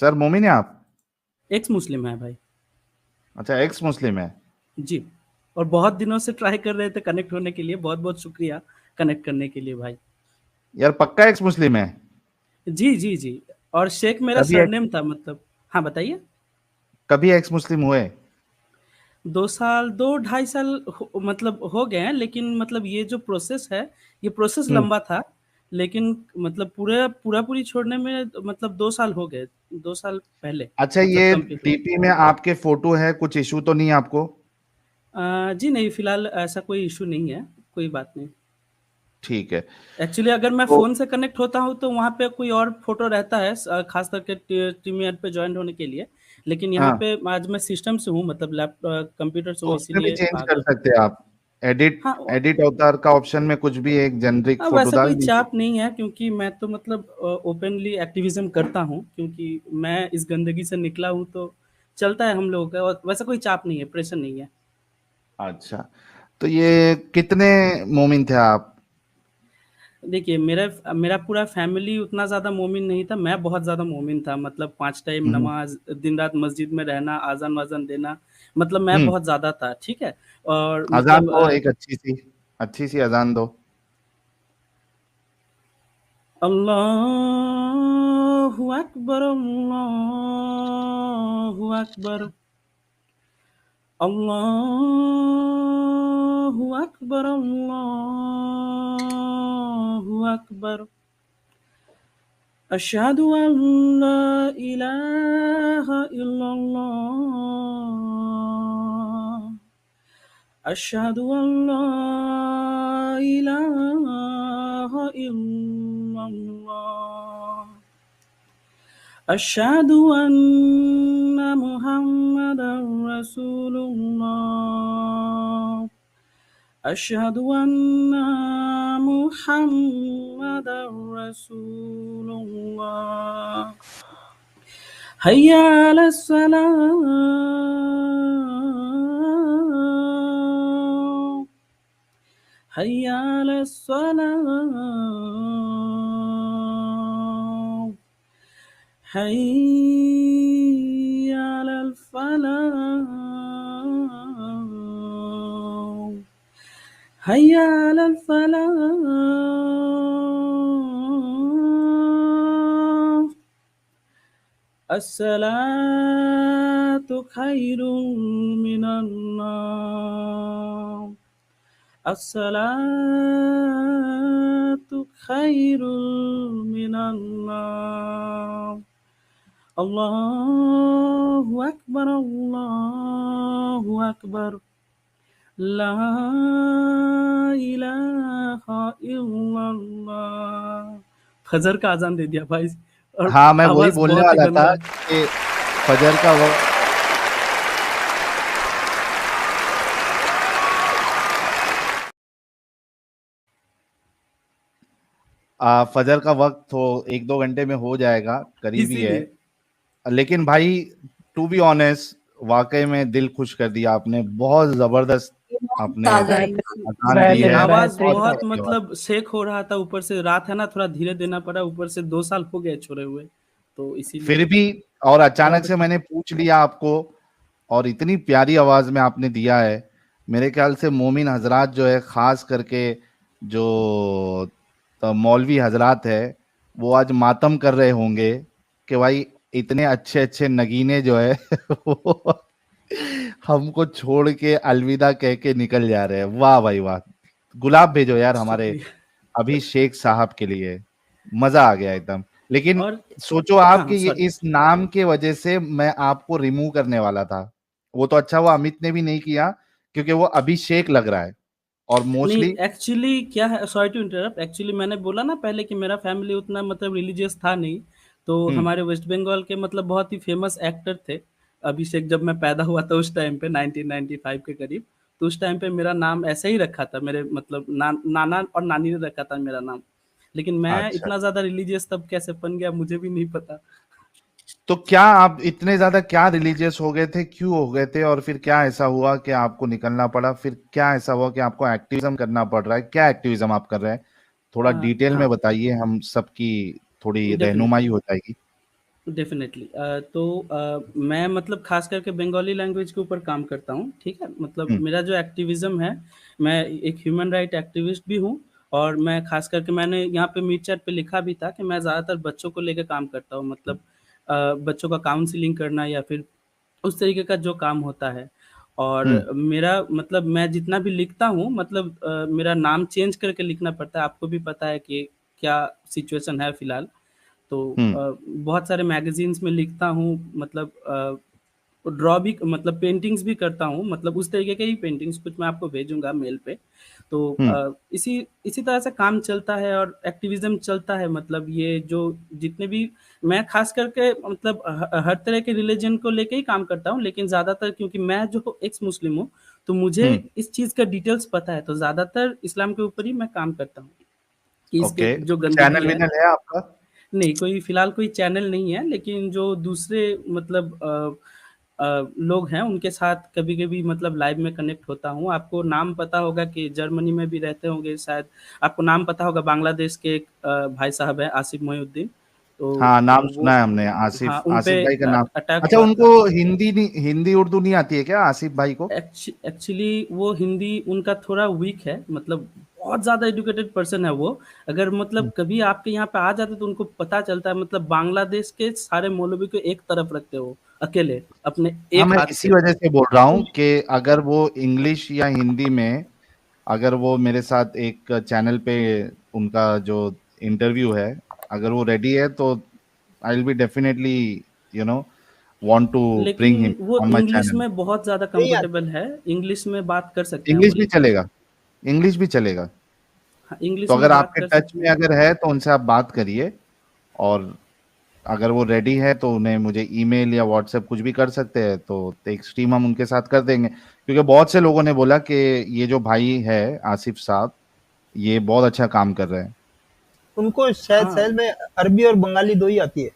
Sir मोमिन है आप? एक्स मुस्लिम है भाई। अच्छा, एक्स मुस्लिम है। जी। और बहुत दिनों से ट्राई कर रहे थे कनेक्ट होने के लिए, बहुत-बहुत शुक्रिया कनेक्ट करने के लिए भाई। यार पक्का एक्स मुस्लिम है? जी, जी, जी। और शेख मेरा कभी एक्स सरनेम था मतलब। हाँ, बताइए? कभी एक्स मुस्लिम हुए? 2 साल 2 ढाई साल हो मतलब हो गए हैं, लेकिन मतलब ये जो प्रोसेस है, ये प्रोसेस हम्म। लंबा था। लेकिन मतलब पूरा-पूरी छोड़ने में मतलब 2 साल हो गए, 2 साल पहले अच्छा, मतलब ये कंप्लीट हुआ। डीपी में आपके फोटो है, कुछ इशू तो नहीं है आपको? जी नहीं, फिलहाल ऐसा कोई इश्यू नहीं है, कोई बात नहीं। ठीक है। एक्चुअली अगर मैं तो फ़ोन से कनेक्ट होता हूँ तो वहाँ पे कोई और फ़ोटो रहता है ख़ास करके टीम ऐड पे जॉइन होने के लिए। लेकिन यहाँ हाँ, पे आज मैं सिस्टम से हूँ मतलब कंप्यूटर से तो हूँ उसमें भी इसीलिए चेंज आ कर गया। सकते हैं आप। एडिट हाँ, एडिट अवतार का ऑप्शन में कुछ भी एक जेनरिक फोटो वैसा कोई डाल दीजिए। चाप नहीं है क्योंकि मैं तो मतलब ओपनली एक्टिविज़्म करता हूँ क्योंकि मैं इस गंदगी से निकला हूँ तो चलता है हम लोगों का और वैसा कोई चाप नहीं है, प्रेशर नहीं है। अच्छा, तो ये कितने मोमिन थे आप? देखिए मेरा पूरा फैमिली उतना ज़्यादा मोमिन नहीं था, मैं बहुत ज़्यादा मोमिन था मतलब 5 टाइम हम्म। नमाज़, दिन-रात मस्जिद में रहना, अज़ान-वज़ान देना, मतलब मैं हम्म। बहुत ज़्यादा था, ठीक है? और अजान मतलब दो, एक अच्छी सी अजान दो। अल्लाहु अकबर, अल्लाहु अकबर, अल्लाहु अकबर, अल्लाहु अकबर। अशहदु अन ला इलाहा इल्लल्लाह। अशहदु अन ला इलाहा इल्लल्लाह। अशहदु अन्ना मुहम्मदन रसूलुल्लाह। अशहदु अन्ना मुहम्मदन रसूलुल्लाह। हय्या अला सलाह। हय्या अला सलाह। हय्या अलल फलाह। हय्या अलल फलाह। अस्सलातु खैरुम मिनन नौम। अस्सलातु खैरुम मिनन नौम। अल्लाहु अकबर, अल्लाहु अकबर। ला इलाहा इल्लल्लाह। फजर का अजान दे दिया भाई और हाँ, मैं वही आवाज बोलने बहुत ही वाला था गंदा है। कि फजर का वक्त फजर का वक्त तो 1-2 घंटे में हो जाएगा, करीब ही है। इसीलिए लेकिन भाई, टू बी ऑनेस्ट, वाकई में दिल खुश कर दिया आपने, बहुत जबरदस्त। आपने अजान दी देखिए है, आवाज बहुत बहुत प्यारी आवाज। मतलब शेक हो रहा था, ऊपर से रात है ना, थोड़ा धीरे देना पड़ा, ऊपर से 2 साल हो गए छोड़े हुए, तो इसीलिए फिर भी, और अचानक दर्द से था। मैंने पूछ लिया आपको, और इतनी प्यारी आवाज में आपने दिया है। मेरे ख्याल से मोमिन हजरात जो है, खास करके जो मौलवी हजरात है, वो आज मातम कर रहे होंगे कि भाई इतने अच्छे अच्छे नगीने जो है वो हमको छोड़ के अलविदा कह के निकल जा रहे हैं। वाह भाई वाह! गुलाब भेजो यार हमारे शुक्रिया। अभिषेक साहब के लिए। मजा आ गया एकदम। लेकिन और सोचो हाँ, आप हाँ, कि ये सॉरी। इस नाम के वजह से मैं आपको रिमूव करने वाला था। वो तो अच्छा हुआ अमित ने भी नहीं किया, क्योंकि वो अभिषेक लग रहा है और नहीं, मोस्टली। एक्चुअली क्या है, सॉरी टू इंटरप्ट, एक्चुअली मैंने बोला ना पहले कि मेरा फैमिली उतना मतलब रिलीजियस था नहीं, तो हम्म। हमारे वेस्ट बंगाल के मतलब बहुत ही फेमस एक्टर थे अभिषेक। जब मैं पैदा हुआ था उस टाइम पे 1995 के करीब, तो उस टाइम पे मेरा नाम ऐसे ही रखा था, मेरे मतलब नाना और नानी ने रखा था मेरा नाम। लेकिन मैं अच्छा, इतना ज़्यादा रिलीजियस तब कैसे बन गया मुझे भी नहीं पता। तो क्या आप इतने ज्यादा क्या रिलीजियस हो गए थे, क्यों हो गए थे, और फिर क्या ऐसा हुआ कि आपको निकलना पड़ा? फिर क्या ऐसा हुआ कि आपको एक्टिविज्म करना पड़ रहा है? क्या एक्टिविज्म आप कर रहे हैं? थोड़ा डिटेल में हाँ, बताइए, हम सबकी थोड़ी डेफिनेटली। रहनुमाई हो जाएगी। डेफ़िनेटली तो मैं मतलब ख़ास करके बंगाली लैंग्वेज के ऊपर काम करता हूँ, ठीक है? मतलब हुँ, मेरा जो एक्टिविज़्म है, मैं एक ह्यूमन राइट एक्टिविस्ट भी हूँ और मैं ख़ास करके मैंने यहाँ पे मीट चैट पे लिखा भी था कि मैं ज़्यादातर बच्चों को लेके काम करता हूँ मतलब बच्चों का काउंसलिंग करना या फिर उस तरीके का जो काम होता है। और हुँ, मेरा मतलब मैं जितना भी लिखता हूँ मतलब मेरा नाम चेंज करके लिखना पड़ता है, आपको भी पता है कि क्या सिचुएशन है फ़िलहाल। तो हुँ, बहुत सारे मैगज़ीन्स में लिखता हूँ मतलब ड्रॉ भी मतलब पेंटिंग्स भी करता हूँ मतलब उस तरीके के ही पेंटिंग्स कुछ मैं आपको भेजूँगा मेल पे। तो हुँ, इसी इसी तरह से काम चलता है और एक्टिविज़्म चलता है मतलब ये जो जितने भी मैं ख़ास करके मतलब हर तरह के रिलिजन को लेके ही काम करता हूँ, लेकिन ज़्यादातर क्योंकि मैं जो एक्स मुस्लिम हूँ, तो मुझे हुँ, इस चीज़ का डिटेल्स पता है, तो ज़्यादातर इस्लाम के ऊपर ही मैं काम करता हूँ, कि इसके ओके। जो कोई गंदगी है चैनल-वैनल है आपका? नहीं, कोई फ़िलहाल कोई चैनल नहीं है, लेकिन जो दूसरे मतलब लोग हैं, उनके साथ कभी-कभी मतलब लाइव में कनेक्ट होता हूँ। आपको नाम पता होगा कि जर्मनी में भी रहते होंगे शायद, आपको नाम पता होगा बांग्लादेश के एक भाई साहब हैं आसिफ मोहिउद्दीन, तो हाँ, नाम वो सुना है हमने हाँ, आसिफ उन पे आसिफ भाई का नाम। अटैक अच्छा हुआ उनको था। हिंदी उर्दू नहीं आती है क्या आसिफ भाई को? एक्चुअली वो हिंदी उनका थोड़ा वीक है मतलब बहुत ज़्यादा एजुकेटेड पर्सन है वो। अगर हुँ। मतलब कभी आपके यहाँ पे आ जाते तो उनको पता चलता है मतलब बांग्लादेश के सारे मौलवी को एक तरफ रखते हो, अकेले, अपने हाँ, एक मैं हाथ इसी से। वजह से बोल रहा तो हूँ कि अगर वो इंग्लिश या हिंदी में अगर वो मेरे साथ एक चैनल पे उनका जो इंटरव्यू है, अगर वो रेडी है तो I will be definitely you know want to bring लेकिन हिम वो ऑन माय इंग्लिश चैनल। में बहुत ज़्यादा नहीं आती। कंफर्टेबल है, इंग्लिश में बात कर सकते हैं वो इंग्लिश भी लेकिन चलेगा, इंग्लिश भी चलेगा। हाँ, तो इंग्लिश में अगर बात आपके कर टच सकते में हैं। अगर है तो उनसे आप बात करिए और अगर वो रेडी है तो उन्हें मुझे ईमेल या व्हाट्सएप कुछ भी कर सकते हैं तो एक स्ट्रीम हम उनके साथ कर देंगे क्योंकि बहुत से लोगों ने बोला कि ये जो भाई है आसिफ साहब ये बहुत अच्छा काम कर रहे हैं। उनको शायद हाँ। शायद में अरबी और बंगाली दो ही आती है।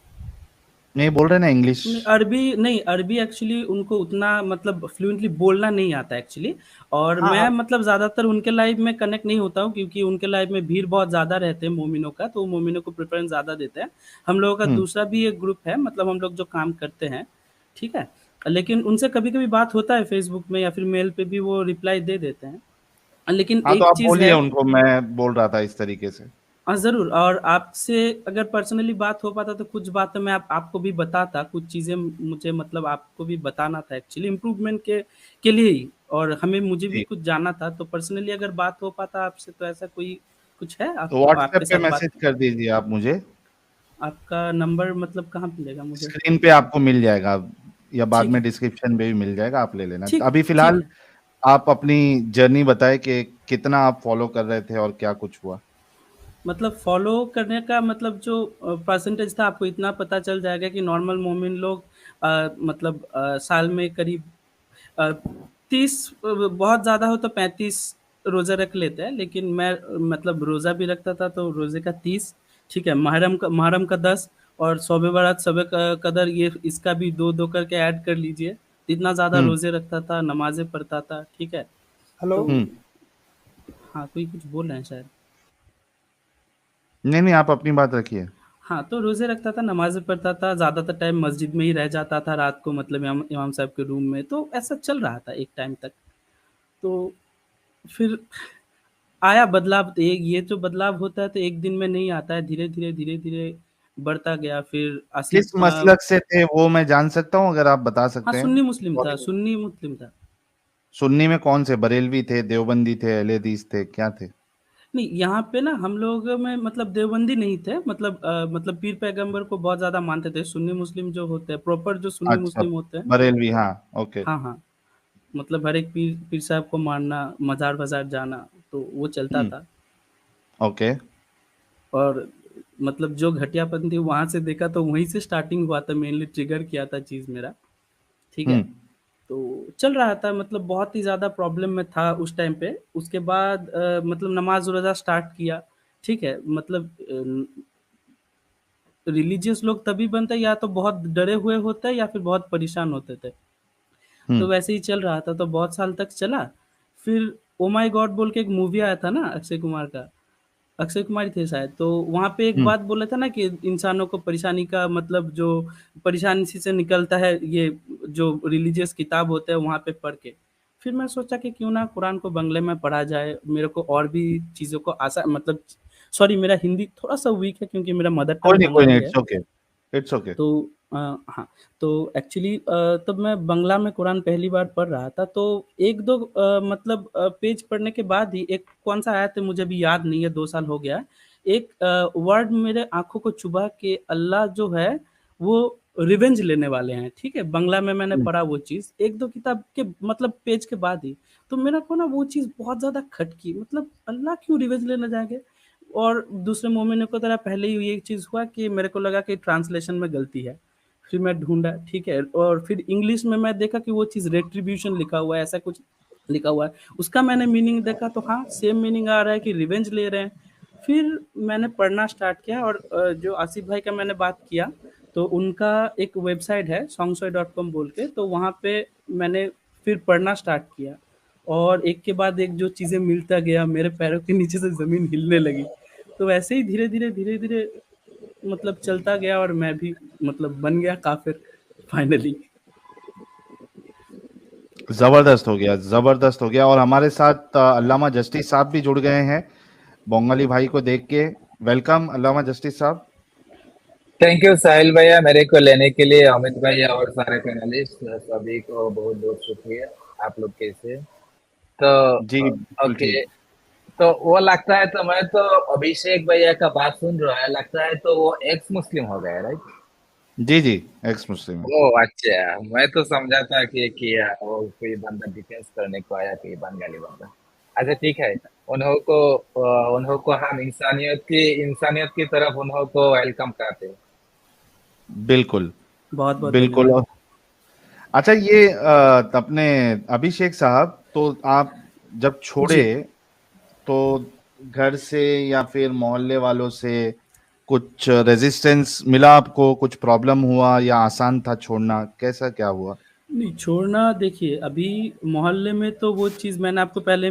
नहीं बोल रहे ना इंग्लिश। नहीं, अरबी एक्चुअली उनको उतना मतलब फ्लुएंटली बोलना नहीं आता एक्चुअली और हाँ मैं हाँ। मतलब ज़्यादातर उनके लाइव में कनेक्ट नहीं होता हूँ क्योंकि उनके लाइव में भीड़ बहुत ज़्यादा रहते हैं मोमिनों का, तो वो मोमिनों को प्रेफ़रेंस ज़्यादा देते हैं। हम लोगों का हम्म। दूसरा भी एक ग्रुप है मतलब हम लोग जो काम करते हैं, ठीक है? लेकिन उनसे कभी-कभी बात होता है फ़ेसबुक में या फिर मेल पे भी वो रिप्लाई दे देते हैं। लेकिन हाँ तो एक आप चीज़ बोलिए है उनको मैं बोल रहा था इस तरीके से। हाँ, ज़रूर और आपसे अगर पर्सनली बात हो पाता तो कुछ बातें मैं आपको भी बताता, कुछ चीज़ें मुझे मतलब आपको भी बताना था एक्चुअली इम्प्रूवमेंट के लिए ही और मुझे भी जी। कुछ जानना था, तो पर्सनली अगर बात हो पाता आपसे तो ऐसा कोई कुछ है आप तो व्हाट्सएप आपके पे साथ बात मैसेज कर दीजिए आप मुझे। आपका नंबर मतलब कहाँ मिलेगा मुझे? स्क्रीन पे आपको मिल जाएगा या बाद ठीक में है, डिस्क्रिप्शन में भी मिल जाएगा आप ले लेना। ठीक अभी ठीक फिलहाल है। आप अपनी जर्नी बताएं कि कितना आप फॉलो कर रहे थे और क्या कुछ हुआ। मतलब फ़ॉलो करने का मतलब जो परसेंटेज था आपको इतना पता चल जाएगा कि नॉर्मल मोमिन लोग मतलब साल में करीब 30 बहुत ज़्यादा हो तो 35 रोज़ा रख लेते हैं, लेकिन मैं मतलब रोज़ा भी रखता था तो रोज़े का 30 ठीक है, मुहर्रम का 10 और शब बारात, शब क कदर ये इसका भी 2-2 करके ऐड कर लीजिए। इतना ज़्यादा हम्म। रोज़े रखता था, नमाज़ें पढ़ता था, ठीक है? हेलो। तो हम्म। हाँ, कोई कुछ बोल रहे हैं शायद। नहीं नहीं आप अपनी बात रखिए। हाँ, तो रोज़े रखता था, नमाज़ें पढ़ता था, ज़्यादातर टाइम मस्जिद में ही रह जाता था रात को मतलब इमाम इमाम साहब के रूम में, तो ऐसा चल रहा था एक टाइम तक। तो फिर आया बदलाव तो ये जो बदलाव होता है तो एक दिन में नहीं आता है, धीरे-धीरे, धीरे-धीरे बढ़ता गया फिर किस मसलक से थे वो मैं जान सकता हूँ अगर आप बता हाँ, सकते हैं। सॉरी। सुन्नी मुस्लिम था। सुन्नी में कौन से बरेलवी थे देवबंदी थे अहले हदीस थे क्या थे? नहीं, यहाँ पे ना हम लोग में मतलब देवबंदी नहीं थे मतलब पीर पैगंबर को बहुत ज़्यादा मानते थे, सुन्नी मुस्लिम जो होते हैं, प्रॉपर जो सुन्नी अच्छा। मुस्लिम होते हैं बरेलवी हाँ। ओके। हाँ, हाँ, मतलब हर एक पीर पीर साहब को मानना, मज़ार-वज़ार जाना, तो वो चलता हम्म। था। ओके। और मतलब जो घटियापंथी वहाँ से देखा तो वहीं से स्टार्टिंग हुआ था मेनली ट्रिगर किया था चीज़ मेरा, ठीक है? हम्म। तो चल रहा था मतलब बहुत ही ज़्यादा प्रॉब्लम में था उस टाइम पे। उसके बाद मतलब नमाज़-रोज़ा स्टार्ट किया, ठीक है? मतलब रिलीजियस लोग तभी बनते हैं या तो बहुत डरे हुए होते हैं या फिर बहुत परेशान होते थे। तो हम्म। वैसे ही चल रहा था, तो बहुत साल तक चला। फिर ओह माय गॉड बोल के एक मूवी आया था ना अक्षय कुमार का। अक्षय कुमार ही थे शायद। तो वहाँ पे एक हम्म। बात बोला था ना कि इंसानों को परेशानी का मतलब जो परेशानी से निकलता है, ये जो रिलीजियस किताब होते हैं वहाँ पे पढ़ के। फिर मैं सोचा कि क्यों ना कुरान को बंगले में पढ़ा जाए, मेरे को और भी चीज़ों को आसान मतलब सॉरी मेरा हिंदी थोड़ा-सा वीक है क्योंकि मेरा मदर टंग कोई नहीं, बंगाली है। It's okay, it's okay. तो हाँ, तो एक्चुअली तब मैं बंगला में कुरान पहली बार पढ़ रहा था, तो 1-2 मतलब पेज पढ़ने के बाद ही एक कौन-सा आयत है मुझे अभी याद नहीं है, 2 साल हो गया है। एक वर्ड मेरे आँखों को चुभा कि अल्लाह जो है, वो रिवेंज लेने वाले हैं, ठीक है? बंगला में मैंने हम्म। पढ़ा वो चीज़, 1-2 किताब के मतलब पेज के बाद ही। तो मेरा को ना वो चीज़ बहुत ज़्यादा खटकी, मतलब अल्लाह क्यों रिवेंज लेने जाएँगे? और दूसरे मोमिन को तरह पहले ही ये चीज़ हुआ कि मेरे को लगा कि ट्रांसलेशन में गलती है। फिर मैं ढूँढा, ठीक है? और फिर इंग्लिश में मैं देखा कि वो चीज़ रेट्रिब्यूशन लिखा हुआ है, ऐसा कुछ लिखा हुआ है। उसका मैंने मीनिंग देखा तो हाँ, सेम मीनिंग आ रहा है कि रिवेंज ले रहे हैं। फिर मैंने पढ़ना स्टार्ट किया और जो आसिफ भाई का मैंने बात किया, तो उनका एक वेबसाइट है songshoy.com बोल के, तो वहाँ पे मैंने फिर पढ़ना स्टार्ट किया और एक के बाद एक जो चीज़ें मिलता गया, मेरे पैरों के नीचे से ज़मीन हिलने लगी। तो वैसे ही धीरे-धीरे मतलब चलता गया और मैं भी मतलब बन गया काफ़िर फाइनली। जबरदस्त हो गया, जबरदस्त हो गया। और हमारे साथ अल्लामा जस्टिस साहब भी जुड़ गए हैं बंगाली भाई को देख के। वेलकम अल्लामा जस्टिस साहब। थैंक यू साहिल भैया, मेरे को लेने के लिए। अमित भैया और सारे पैनलिस्ट सभी को बहुत बहुत शुक्रिया। आप लोग कैसे? तो जी बिल्कुल ओके। ठीक। तो वो लगता है, तो मैं तो अभिषेक भैया का बात सुन रहा है, लगता है तो वो एक्स मुस्लिम हो गया, राइट? जी जी, एक्स मुस्लिम है। ओ अच्छा, मैं तो समझा था कि वो कोई बंदा डिफेंस करने को आया, कोई बंगाली बंदा। अच्छा ठीक है। उन्हों को हम इंसानियत की तरफ उन्हों को वेलकम करते हैं। बिल्कुल बहुत-बहुत बिल्कुल। धन्यवाद। अच्छा ये अपने अभिषेक साहब, तो आप जब छोड़े जी। तो घर से या फिर मोहल्ले वालों से कुछ रेजिस्टेंस मिला आपको, कुछ प्रॉब्लम हुआ या आसान था छोड़ना, कैसा क्या हुआ? नहीं, छोड़ना देखिए अभी मोहल्ले में तो वो चीज़ मैंने आपको पहले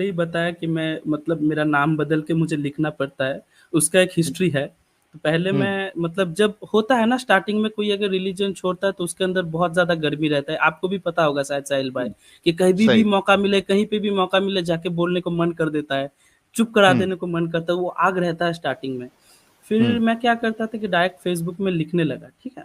ही बताया कि मैं मतलब मेरा नाम बदल के मुझे लिखना पड़ता है, उसका एक हिस्ट्री है। तो पहले हम्म। मैं मतलब जब होता है ना स्टार्टिंग में कोई अगर रिलीजन छोड़ता है तो उसके अंदर बहुत ज़्यादा गर्मी रहता है। आपको भी पता होगा शायद साहिल भाई कि कहीं भी सही। मौका मिले, कहीं पे भी मौका मिले जाके बोलने को मन कर देता है, चुप करा हम्म। देने को मन करता है, वो आग रहता है स्टार्टिंग में। फिर हम्म। मैं क्या करता था कि डायरेक्ट फ़ेसबुक में लिखने लगा, ठीक है?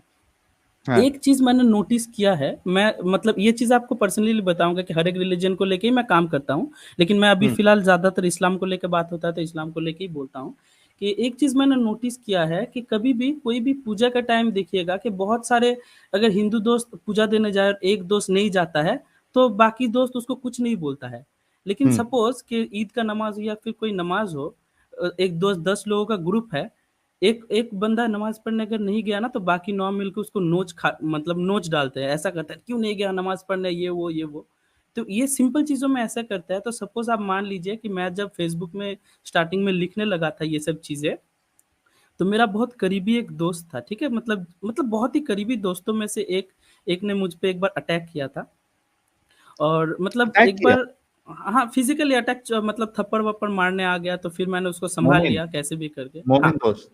हाँ। एक चीज़ मैंने नोटिस किया है, मैं मतलब ये चीज़ आपको पर्सनली बताऊँगा कि हर एक रिलीजन को लेके ही मैं काम करता हूँ। लेकिन मैं अभी हम्म। फ़िलहाल ज़्यादातर इस्लाम को लेके बात होता है, तो इस्लाम को लेके ही बोलता हूँ, कि एक चीज़ मैंने नोटिस किया है कि कभी भी कोई भी पूजा का टाइम देखिएगा कि बहुत सारे अगर हिंदू दोस्त पूजा देने जाए और एक दोस्त नहीं जाता है, तो बाकी दोस्त उसको कुछ नहीं बोलता है। लेकिन हम्म। सपोज़ कि ईद का नमाज़ हो या फिर कोई नमाज़ हो, एक दोस्त 10 लोगों का ग्रुप है, एक एक बंदा नमाज़ पढ़ने अगर नहीं गया ना तो बाकी 9 मिलके उसको नोच डालते हैं, ऐसा करते हैं, "क्यों नहीं गया नमाज़ पढ़ने?" ये वो। तो ये सिंपल चीज़ों में ऐसा करता है, तो सपोज़ आप मान लीजिए कि मैं जब फ़ेसबुक में स्टार्टिंग में लिखने लगा था ये सब चीज़ें, तो मेरा बहुत करीबी एक दोस्त था, ठीक है? मतलब बहुत ही करीबी दोस्तों में से एक एक ने मुझ पे एक बार अटैक किया था और मतलब अटैक एक किया? बार हाँ, फिज़िकली अटैक मतलब थप्पड़-वप्पड़ मारने आ गया, तो फिर मैंने उसको सँभाल मोमिन? लिया कैसे भी करके। मोमिन हाँ। दोस्त?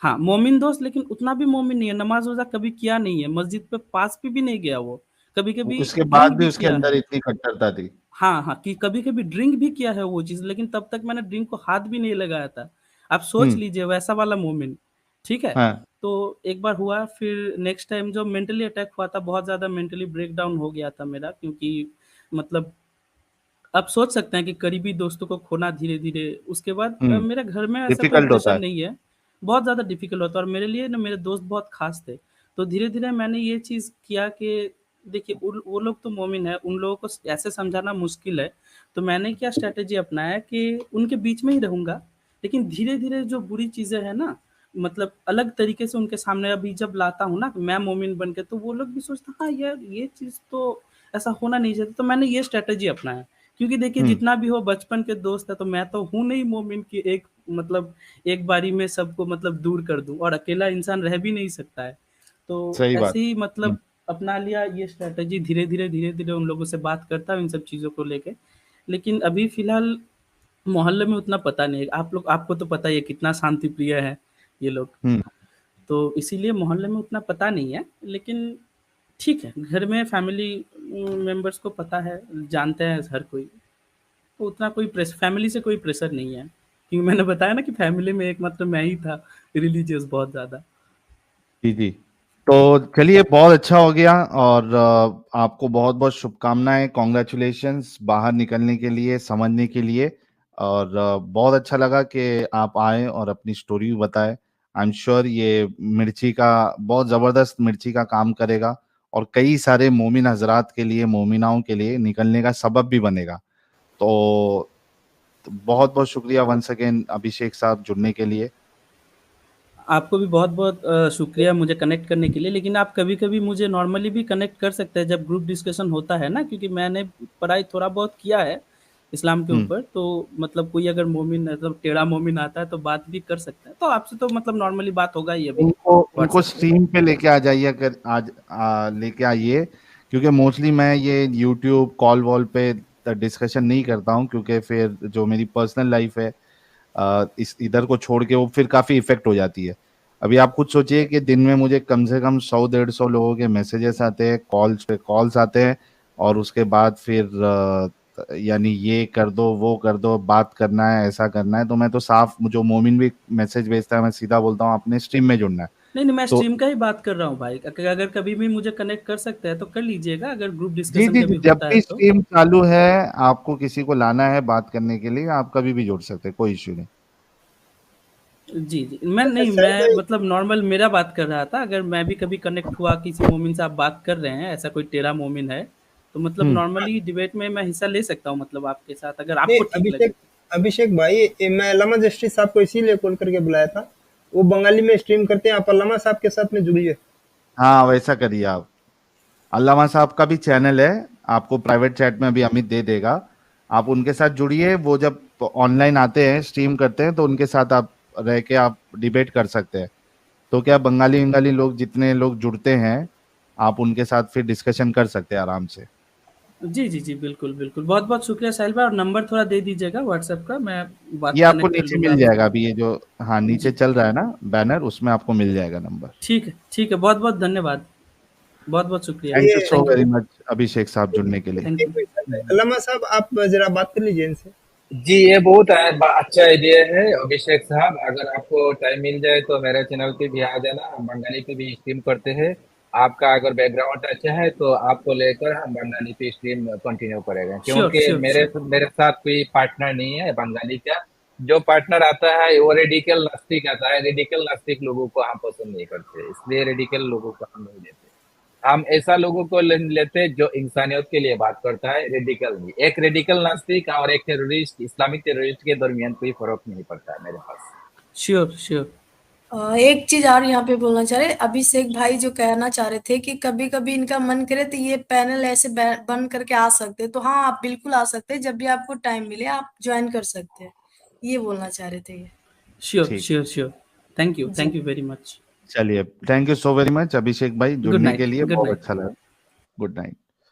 हाँ, मोमिन दोस्त लेकिन उतना भी मोमिन नहीं है, नमाज़-वज़ा कभी किया नहीं है, मस्जिद पे पास पे भी नहीं गया वो। कभी-कभी उसके बाद ड्रिंक भी भी उसके किया अंदर है। इतनी कट्टरता थी? हाँ, हाँ, कि कभी-कभी ड्रिंक भी किया है वो चीज़, लेकिन तब तक मैंने ड्रिंक को हाथ भी नहीं लगाया था। आप सोच हम्म। लीजिए वैसा वाला मोमिन, ठीक है? हाँ। तो एक बार हुआ फिर नेक्स्ट टाइम जब मेंटली अटैक हुआ था, बहुत ज़्यादा मेंटली ब्रेकडाउन हो गया था मेरा क्योंकि मतलब आप सोच सकते हैं कि करीबी दोस्तों को खोना धीरे-धीरे उसके बाद हम्म। मेरे घर में ऐसा कोई डिफिकल्ट होता प्रेशर है। नहीं है, बहुत ज़्यादा डिफ़िकल्ट होता है और मेरे लिए ना मेरे दोस्त बहुत ख़ास थे। तो धीरे-धीरे मैंने ये चीज़ किया कि देखिए उन वो लोग तो मोमिन हैं, उन लोगों को ऐसे समझाना मुश्किल है, तो मैंने क्या स्ट्रैटेजी अपनाया कि उनके बीच में ही रहूँगा, लेकिन धीरे-धीरे जो बुरी चीज़ें हैं ना, मतलब अलग तरीके से उनके सामने अभी जब लाता हूँ ना, मैं मोमिन बन के, तो वो लोग भी सोचते हैं, हाँ यार, ये चीज़ तो ऐसा होना नहीं चाहिए। तो मैंने ये स्ट्रैटेजी अपनाया। क्योंकि देखिए हम्म। जितना भी हो बचपन के दोस्त है तो मैं तो हूँ नहीं मोमिन कि एक मतलब एक बारी में सबको मतलब दूर कर दूँ और अकेला इंसान रह भी नहीं सकता है। तो सही बात। ऐसे ही हम्म। मतलब अपना लिया ये स्ट्रैटेजी धीरे-धीरे उन लोगों से बात करता हूँ इन सब चीज़ों को लेके। लेकिन अभी फ़िलहाल मोहल्ले में उतना पता नहीं है। आपको तो पता ही है कितना शांति प्रिय है ये लोग। हम्म। तो इसीलिए मोहल्ले में उतना पता नहीं है, लेकिन ठीक है, घर में फैमिली मेंबर्स को पता है, जानते हैं हर कोई। तो उतना कोई फैमिली से कोई प्रेशर नहीं है, क्योंकि मैंने बताया ना कि फैमिली में एकमात्र मैं ही था रिलीजियस बहुत ज़्यादा। जी जी। तो चलिए, बहुत अच्छा हो गया, और आपको बहुत बहुत शुभकामनाएं, कॉन्ग्रेचुलेशंस बाहर निकलने के लिए, समझने के लिए। और बहुत अच्छा लगा कि आप आए और अपनी स्टोरी बताए। आई एम श्योर ये मिर्ची का, बहुत ज़बरदस्त मिर्ची का काम करेगा, और कई सारे मोमिन हजरात के लिए, मोमिनाओं के लिए निकलने का सबब भी बनेगा। तो बहुत बहुत शुक्रिया वंस अगेन अभिषेक साहब, जुड़ने के लिए। आपको भी बहुत-बहुत शुक्रिया मुझे कनेक्ट करने के लिए, लेकिन आप कभी-कभी मुझे नॉर्मली भी कनेक्ट कर सकते हैं जब ग्रुप डिस्कशन होता है ना, क्योंकि मैंने पढ़ाई थोड़ा बहुत किया है इस्लाम के हम्म। ऊपर, तो मतलब कोई अगर मोमिन मतलब टेढ़ा मोमिन आता है तो बात भी कर सकते हैं। तो आपसे तो मतलब नॉर्मली बात होगा ही अभी उनको उनको व्हाट्सएप पे। स्ट्रीम पे लेके आ जाइए, कर आज लेके आइए, क्योंकि मोस्टली मैं ये यूट्यूब कॉल वॉल पे डिस्कशन नहीं करता हूँ, क्योंकि फिर जो मेरी पर्सनल लाइफ है इस इधर को छोड़ के वो फिर काफ़ी इफेक्ट हो जाती है। अभी आप खुद सोचिए कि दिन में मुझे कम से कम 100-150 लोगों के मैसेजेस आते हैं, कॉल्स पे कॉल्स आते हैं, और उसके बाद फिर यानी ये कर दो, वो कर दो, बात करना है, ऐसा करना है। तो मैं तो साफ, जो मोमिन भी मैसेज भेजता है मैं सीधा बोलता हूँ अपने स्ट्रीम में जुड़ना है। नहीं, नहीं, मैं तो स्ट्रीम का ही बात कर रहा हूँ भाई। अगर कभी भी मुझे कनेक्ट कर सकते हैं तो कर लीजिएगा, अगर ग्रुप जी डिस्कशन जी जी, कभी जब होता है भी तो। स्ट्रीम चालू है, आपको किसी को लाना है बात करने के लिए, आप कभी भी जुड़ सकते हैं, कोई इश्यू नहीं। जी, जी। मैं अच्छा नहीं, साहिल मैं भाई, मतलब नॉर्मल मेरा बात कर रहा था, अगर मैं भी कभी कनेक्ट हुआ किसी मोमिन से आप बात कर रहे हैं, ऐसा कोई टेढ़ा मोमिन है, तो मतलब हम्म। नॉर्मली डिबेट में मैं हिस्सा ले सकता हूँ मतलब आपके साथ, अगर नहीं आपको ठीक लगे अभिषेक, तो। अभिषेक भाई, मैं अल्लामा जस्टिस साहब को इसीलिए कॉल करके बुलाया था। वो बंगाली में स्ट्रीम करते हैं, आप अल्लामा साहब के साथ में जुड़िए। हाँ, वैसा करिए आप। अल्लामा साहब का भी चैनल है, आपको प्राइवेट चैट में अभी अमित दे देगा। आप उनके साथ जुड़िए, वो जब ऑनलाइन आते हैं, स्ट्रीम करते हैं, तो उनके साथ आप रह के आप डिबेट कर सकते हैं। तो क्या, बंगाली बंगाली लोग जितने लोग जुड़ते हैं, आप उनके साथ फिर डिस्कशन कर सकते हैं आराम से। जी, जी, जी, बिल्कुल, बिल्कुल। बहुत-बहुत शुक्रिया साहिल भाई, और नंबर थोड़ा दे दीजिएगा व्हाट्सएप का, मैं ये बात आपको कनेक्ट कर नीचे लूँगा मिल आपसे। जाएगा अभी, ये जो, हाँ, नीचे जी, चल रहा है ना बैनर, उसमें आपको मिल जाएगा नंबर। ठीक है, बहुत-बहुत धन्यवाद। बहुत-बहुत शुक्रिया। थैंक यू चलिए, so thank you, very much Abhishek साहब, जुड़ने के लिए। Thank you. अल्लामा साहब आप जरा बात कर लीजिए इनसे। जी, ये बहुत अच्छा आइडिया है अभिषेक साहब। अगर आपको टाइम मिल जाए तो मेरे चैनल पे भी आ जाना, हम बंगाली पे भी स्ट्रीम करते हैं। आपका अगर बैकग्राउंड अच्छा है तो आपको लेकर हम बंगाली पे स्ट्रीम कंटिन्यू करेंगे, श्योर, क्योंकि श्योर, मेरे श्योर। मेरे साथ कोई पार्टनर नहीं है बंगाली का। जो पार्टनर आता है वो रेडिकल नास्तिक आता है। रेडिकल नास्तिक लोगों को हम पसंद नहीं करते, इसलिए रेडिकल लोगों को हम नहीं लेते। हम ऐसा लोगों को लेते हैं जो इंसानियत के लिए बात करता है, रेडिकल नहीं। एक रेडिकल नास्तिक और एक टेररिस्ट, इस्लामिक टेररिस्ट के दरमियान कोई फर्क नहीं पड़ता है मेरे पास। Sure, sure. एक चीज और यहाँ पे बोलना चाह रहे, अभिषेक भाई जो कहना चाह रहे थे कि कभी कभी इनका मन करे तो ये पैनल ऐसे बन करके आ सकते हैं, तो हाँ आप बिल्कुल आ सकते हैं, जब भी आपको टाइम मिले आप ज्वाइन कर सकते हैं, ये बोलना चाह रहे थे ये। श्योर, ठीक। Sure, sure. जी। Thank you very much. चलिए, thank you so very much Abhishek भाई, गुड जुड़ने के नाइट, लिए, गुड बहुत नाइट। अच्छा लगा। Good night.